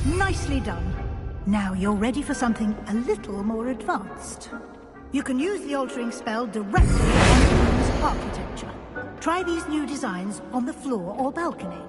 Nicely done. Now you're ready for something a little more advanced. You can use the altering spell directly on the room's architecture. Try these new designs on the floor or balcony.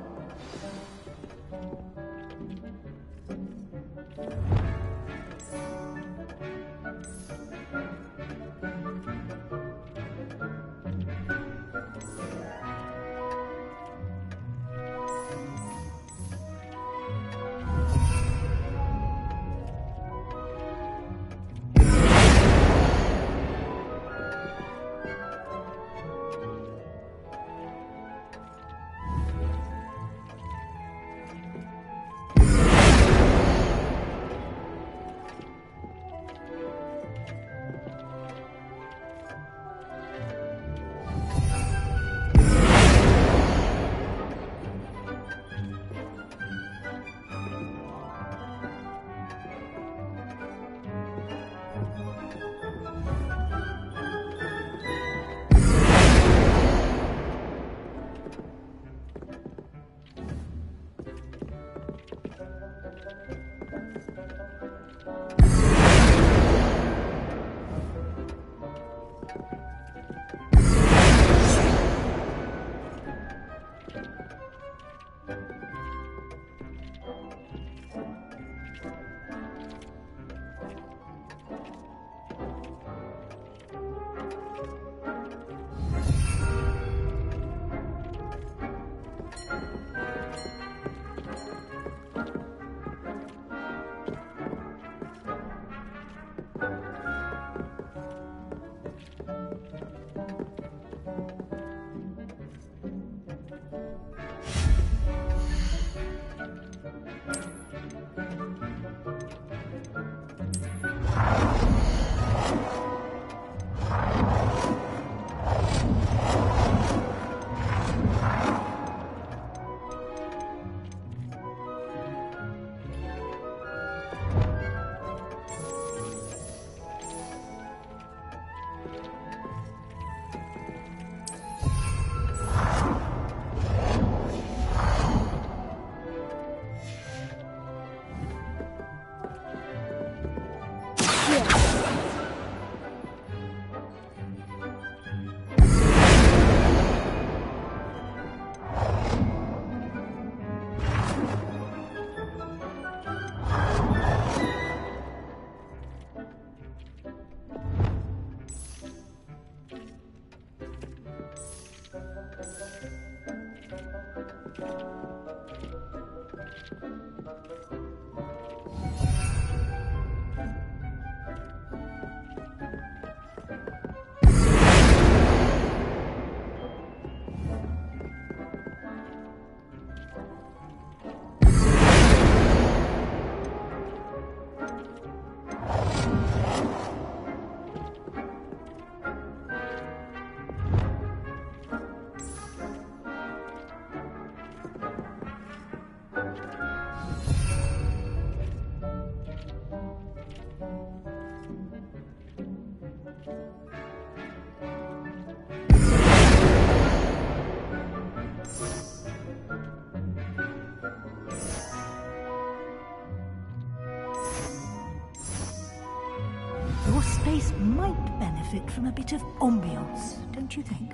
benefit from a bit of ambiance, don't you think?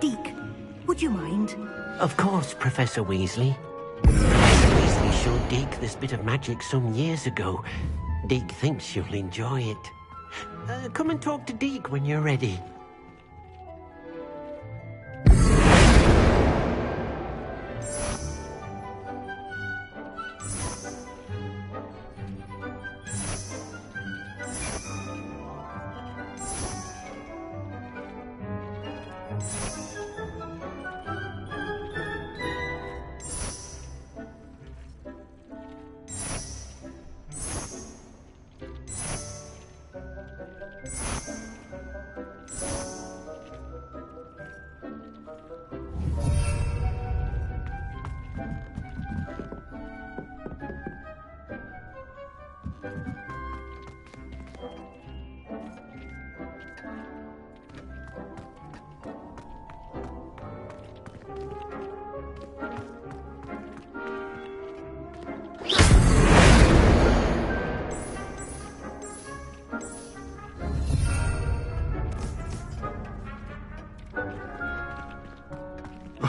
Deke, would you mind? Of course, Professor Weasley. Professor Weasley showed Deke this bit of magic some years ago. Deke thinks you'll enjoy it. Come and talk to Deke when you're ready.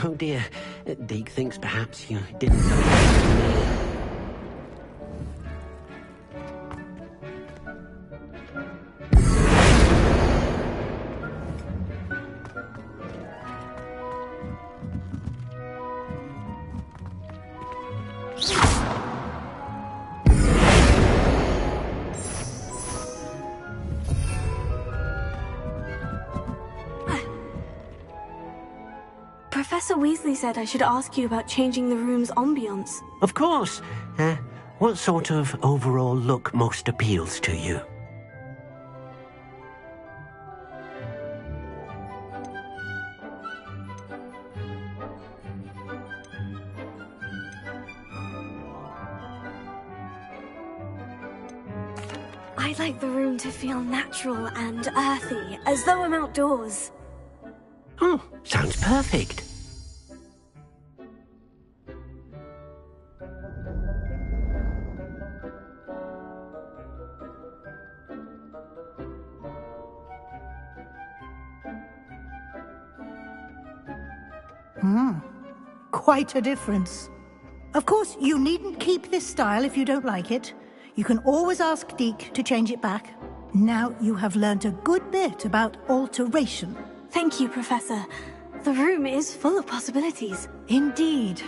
Oh dear, Deke thinks perhaps you didn't know. Professor Weasley said I should ask you about changing the room's ambience. Of course. What sort of overall look most appeals to you? I'd like the room to feel natural and earthy, as though I'm outdoors. Oh, sounds perfect. Quite a difference. Of course, you needn't keep this style if you don't like it. You can always ask Deke to change it back. Now you have learnt a good bit about alteration. Thank you, Professor. The room is full of possibilities. Indeed.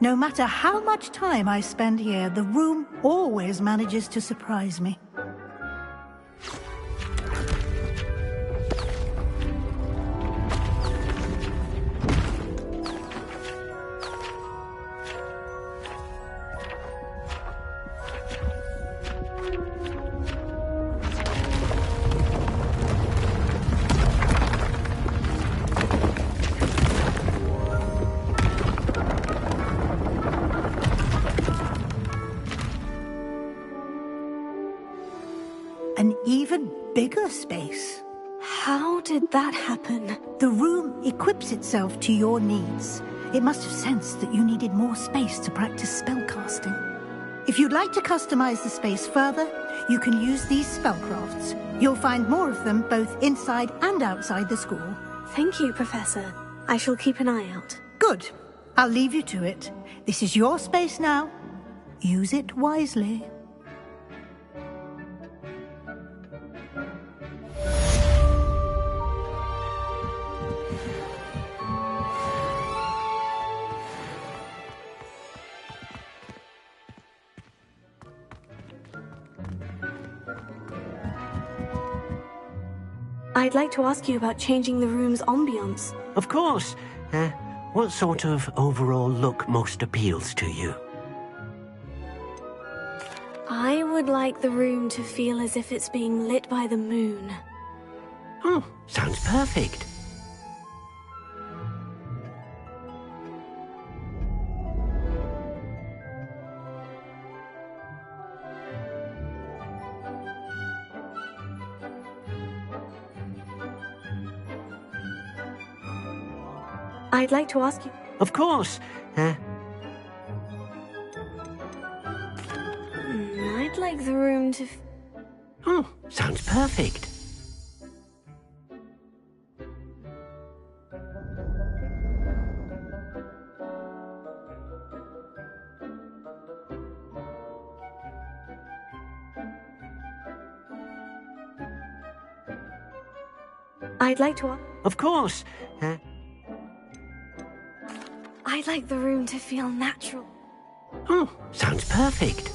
No matter how much time I spend here, the room always manages to surprise me. An even bigger space. How did that happen? The room equips itself to your needs. It must have sensed that you needed more space to practice spellcasting. If you'd like to customize the space further, you can use these spellcrafts. You'll find more of them both inside and outside the school. Thank you, Professor. I shall keep an eye out. Good. I'll leave you to it. This is your space now. Use it wisely. I'd like to ask you about changing the room's ambience. Of course. What sort of overall look most appeals to you? I would like the room to feel as if it's being lit by the moon. Oh, sounds perfect. I'd like to ask you... Of course. I'd like the room to... Oh, sounds perfect. I'd like to... Of course. I'd like the room to feel natural. Oh, sounds perfect.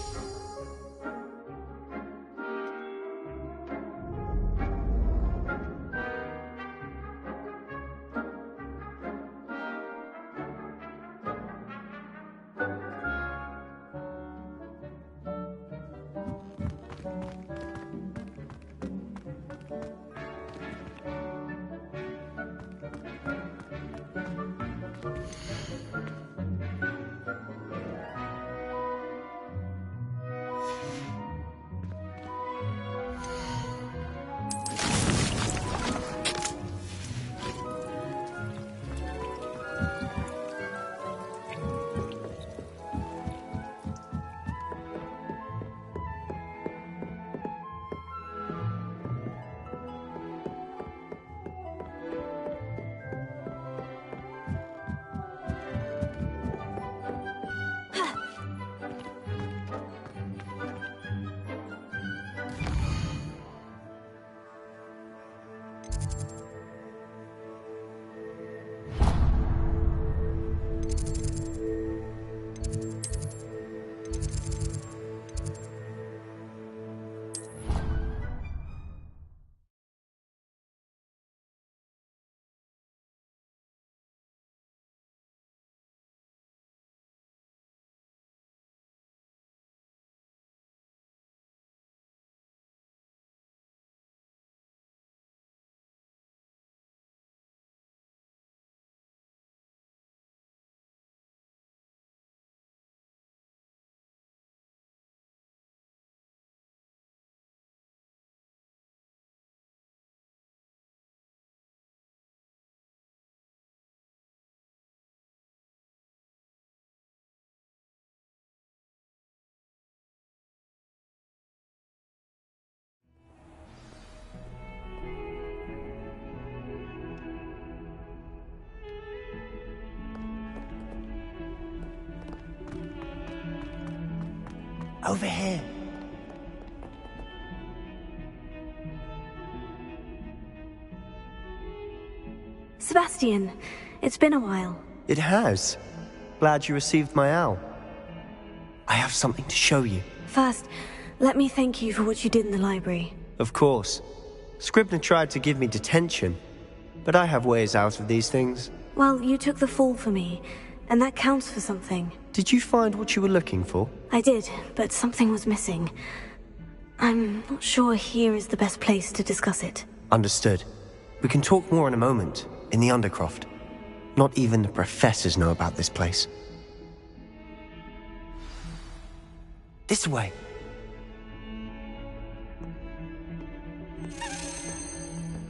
Over here. Sebastian, it's been a while. It has. Glad you received my owl. I have something to show you. First, let me thank you for what you did in the library. Of course. Scribner tried to give me detention, but I have ways out of these things. Well, you took the fall for me, and that counts for something. Did you find what you were looking for? I did, but something was missing. I'm not sure here is the best place to discuss it. Understood. We can talk more in a moment, in the Undercroft. Not even the professors know about this place. This way.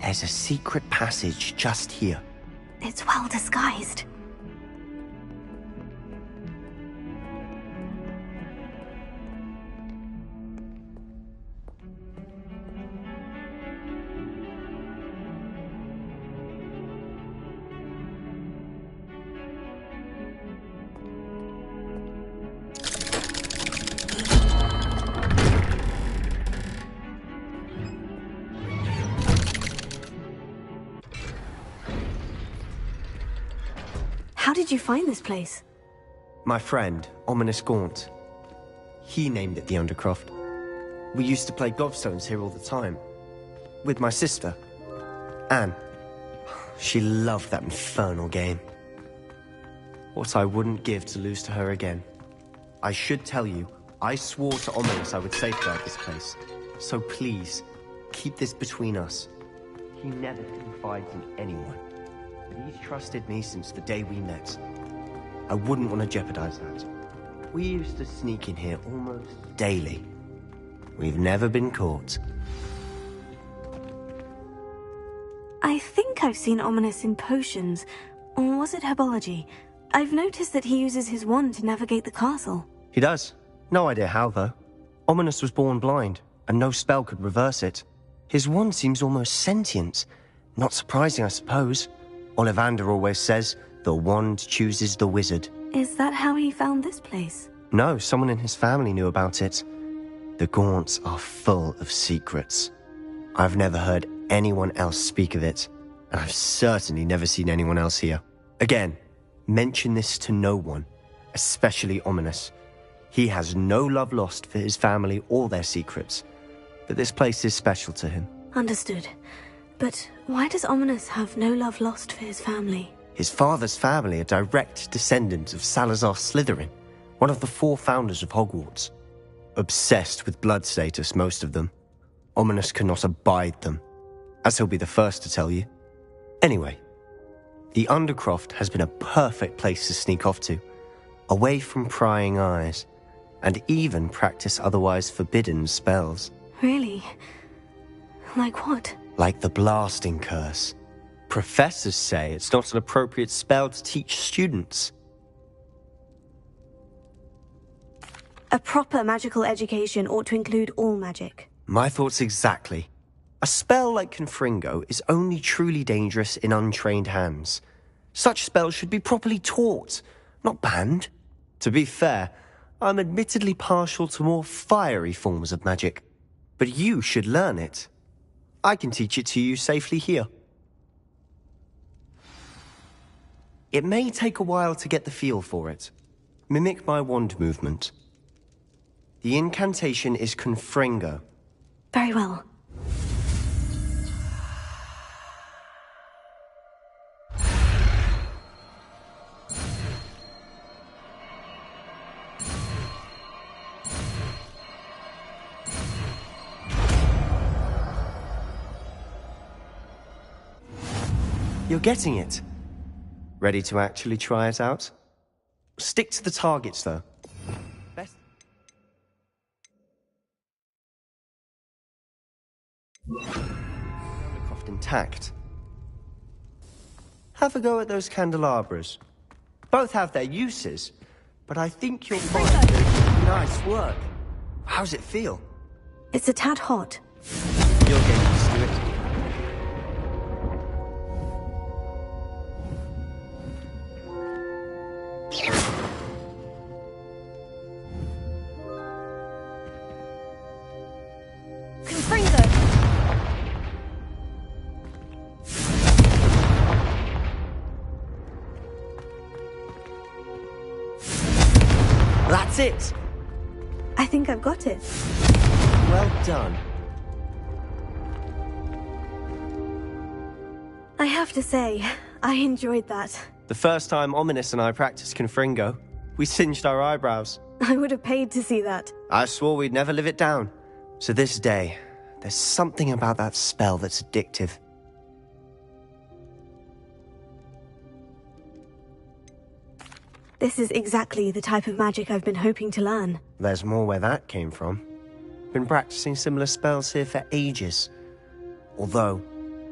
There's a secret passage just here. It's well disguised. How did you find this place? My friend, Ominous Gaunt. He named it the Undercroft. We used to play gobstones here all the time. With my sister, Anne. She loved that infernal game. What I wouldn't give to lose to her again. I should tell you, I swore to Ominous I would safeguard this place. So please, keep this between us. He never confides in anyone. But he's trusted me since the day we met. I wouldn't want to jeopardize that. We used to sneak in here almost daily. We've never been caught. I think I've seen Ominous in potions. Or was it herbology? I've noticed that he uses his wand to navigate the castle. He does. No idea how, though. Ominous was born blind, and no spell could reverse it. His wand seems almost sentient. Not surprising, I suppose. Ollivander always says, the wand chooses the wizard. Is that how he found this place? No, someone in his family knew about it. The Gaunts are full of secrets. I've never heard anyone else speak of it. I've certainly never seen anyone else here. Again, mention this to no one, especially Ominous. He has no love lost for his family or their secrets, but this place is special to him. Understood. But why does Ominous have no love lost for his family? His father's family are direct descendants of Salazar Slytherin, one of the 4 founders of Hogwarts. Obsessed with blood status, most of them. Ominous cannot abide them, as he'll be the first to tell you. Anyway, the Undercroft has been a perfect place to sneak off to, away from prying eyes, and even practice otherwise forbidden spells. Really? Like what? Like the blasting curse. Professors say it's not an appropriate spell to teach students. A proper magical education ought to include all magic. My thoughts exactly. A spell like Confringo is only truly dangerous in untrained hands. Such spells should be properly taught, not banned. To be fair, I'm admittedly partial to more fiery forms of magic, but you should learn it. I can teach it to you safely here. It may take a while to get the feel for it. Mimic my wand movement. The incantation is Confringo. Very well. You're getting it. Ready to actually try it out? Stick to the targets, though. Best. Undercroft intact. Have a go at those candelabras. Both have their uses, but I think you'll find that nice work. How's it feel? It's a tad hot. You'll get used to it. That's it! I think I've got it. Well done. I have to say, I enjoyed that. The first time Ominous and I practiced Confringo, we singed our eyebrows. I would have paid to see that. I swore we'd never live it down. So this day, there's something about that spell that's addictive. This is exactly the type of magic I've been hoping to learn. There's more where that came from. Been practicing similar spells here for ages. Although,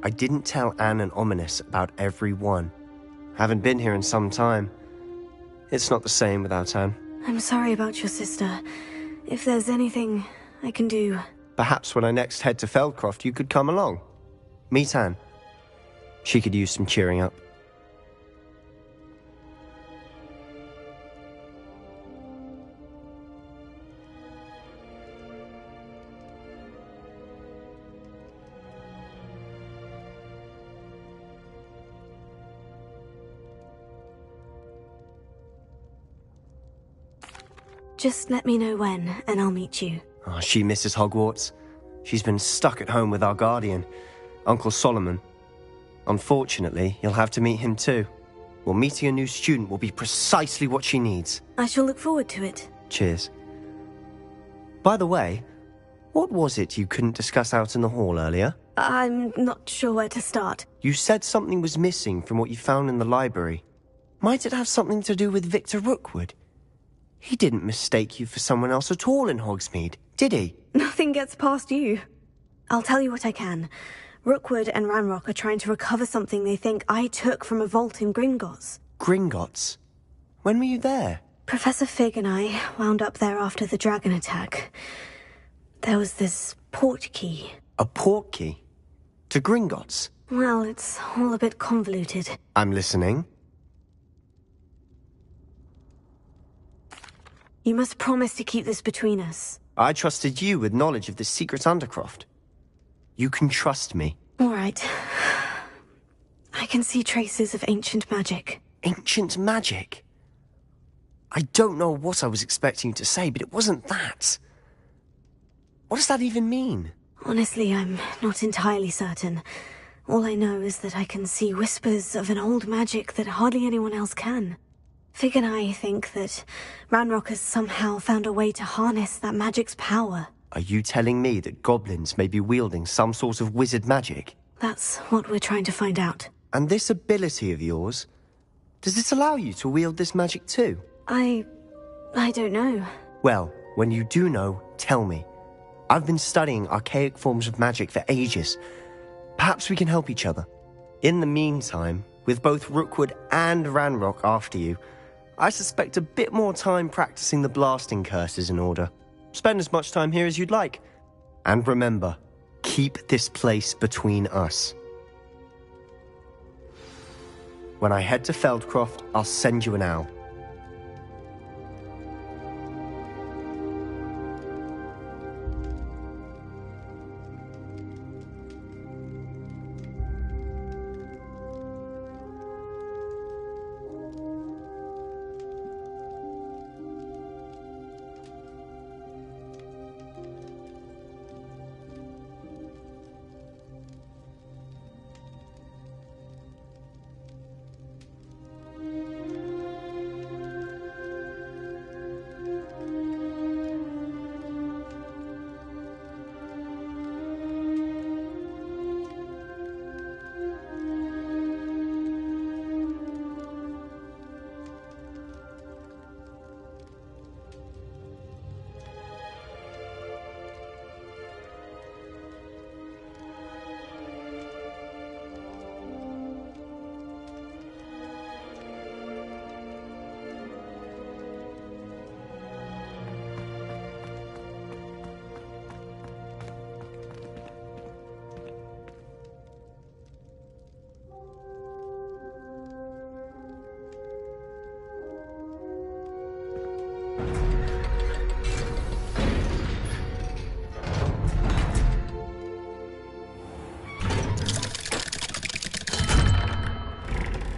I didn't tell Anne and Ominous about every one. Haven't been here in some time. It's not the same without Anne. I'm sorry about your sister. If there's anything I can do... Perhaps when I next head to Feldcroft, you could come along. Meet Anne. She could use some cheering up. Just let me know when, and I'll meet you. Oh, she misses Hogwarts. She's been stuck at home with our guardian, Uncle Solomon. Unfortunately, you'll have to meet him too. Well, meeting a new student will be precisely what she needs. I shall look forward to it. Cheers. By the way, what was it you couldn't discuss out in the hall earlier? I'm not sure where to start. You said something was missing from what you found in the library. Might it have something to do with Victor Rookwood? He didn't mistake you for someone else at all in Hogsmeade, did he? Nothing gets past you. I'll tell you what I can. Rookwood and Ranrock are trying to recover something they think I took from a vault in Gringotts. Gringotts? When were you there? Professor Fig and I wound up there after the dragon attack. There was this portkey. A portkey? To Gringotts? Well, it's all a bit convoluted. I'm listening. You must promise to keep this between us. I trusted you with knowledge of the secret Undercroft. You can trust me. All right. I can see traces of ancient magic. Ancient magic? I don't know what I was expecting you to say, but it wasn't that. What does that even mean? Honestly, I'm not entirely certain. All I know is that I can see whispers of an old magic that hardly anyone else can. Fig and I think that Ranrock has somehow found a way to harness that magic's power. Are you telling me that goblins may be wielding some sort of wizard magic? That's what we're trying to find out. And this ability of yours, does it allow you to wield this magic too? I don't know. Well, when you do know, tell me. I've been studying archaic forms of magic for ages. Perhaps we can help each other. In the meantime, with both Rookwood and Ranrock after you, I suspect a bit more time practicing the blasting curse is in order. Spend as much time here as you'd like. And remember, keep this place between us. When I head to Feldcroft, I'll send you an owl.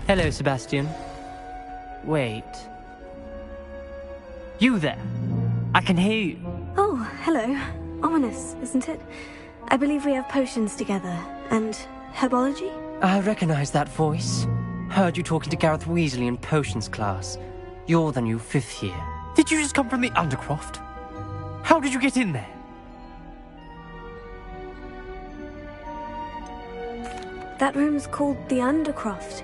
Hello, Sebastian. Wait. You there? I can hear you. Oh, hello. Ominous, isn't it? I believe we have potions together. And herbology? I recognize that voice. Heard you talking to Gareth Weasley in potions class. You're the new 5th year. Did you just come from the Undercroft? How did you get in there? That room's called the Undercroft.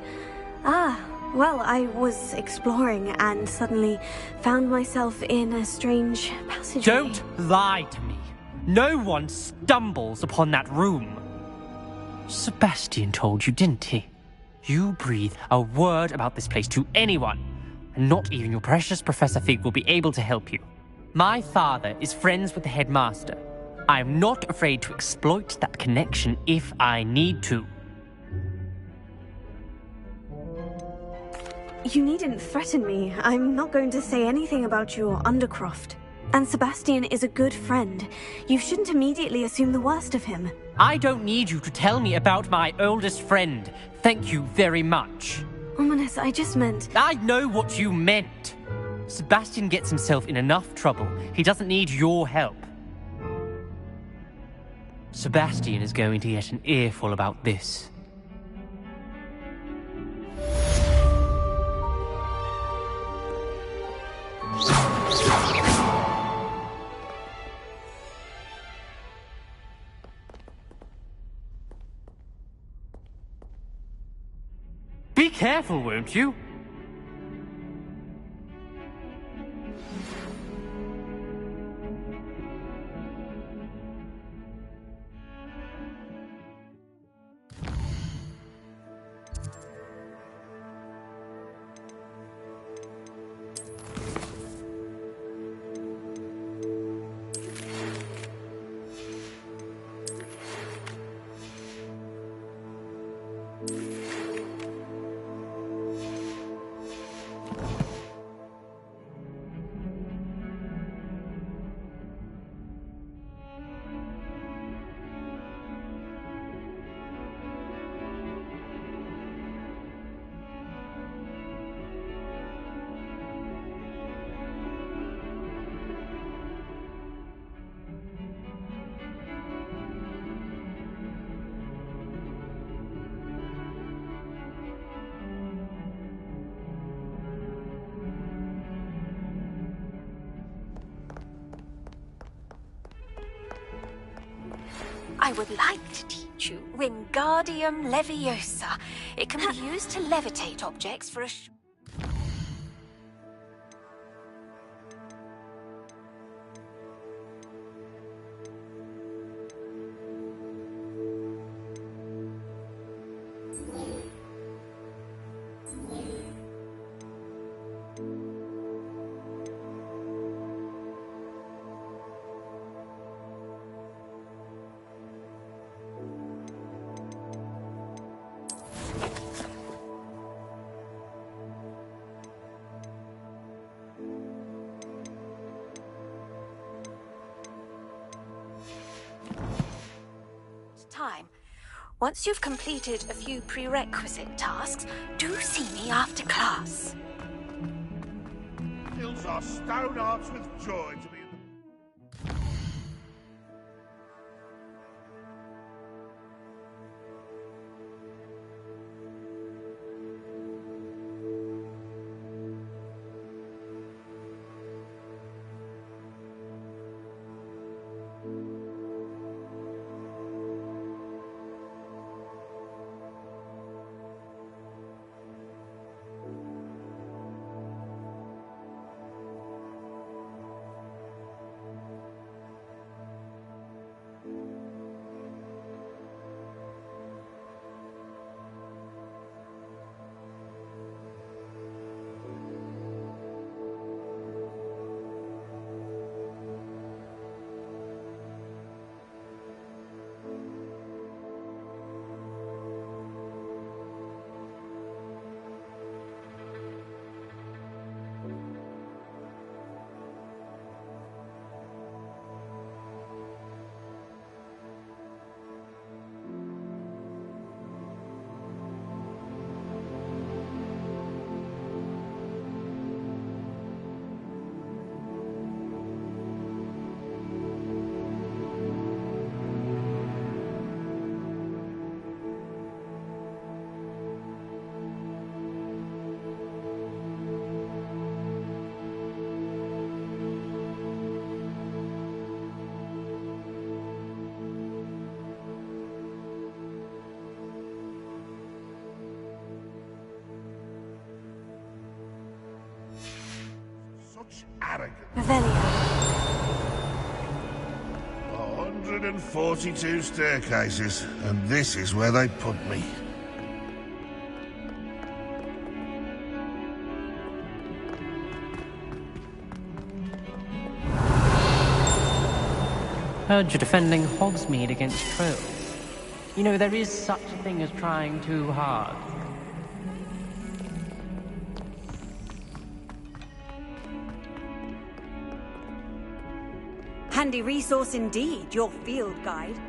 Ah, well, I was exploring and suddenly found myself in a strange passageway. Don't lie to me. No one stumbles upon that room. Sebastian told you, didn't he? You breathe a word about this place to anyone, and not even your precious Professor Fig will be able to help you. My father is friends with the headmaster. I am not afraid to exploit that connection if I need to. You needn't threaten me. I'm not going to say anything about your Undercroft. And Sebastian is a good friend. You shouldn't immediately assume the worst of him. I don't need you to tell me about my oldest friend. Thank you very much. Ominous, I just meant... I know what you meant. Sebastian gets himself in enough trouble. He doesn't need your help. Sebastian is going to get an earful about this. Be careful, won't you? I would like to teach you Wingardium Leviosa. It can be used to levitate objects for a time. Once you've completed a few prerequisite tasks, do see me after class. Fills our stone hearts with joy to be in the... Such arrogance. Revelio. 142 staircases, and this is where they put me. Heard you're defending Hogsmeade against trolls. You know, there is such a thing as trying too hard. Handy resource indeed, your field guide.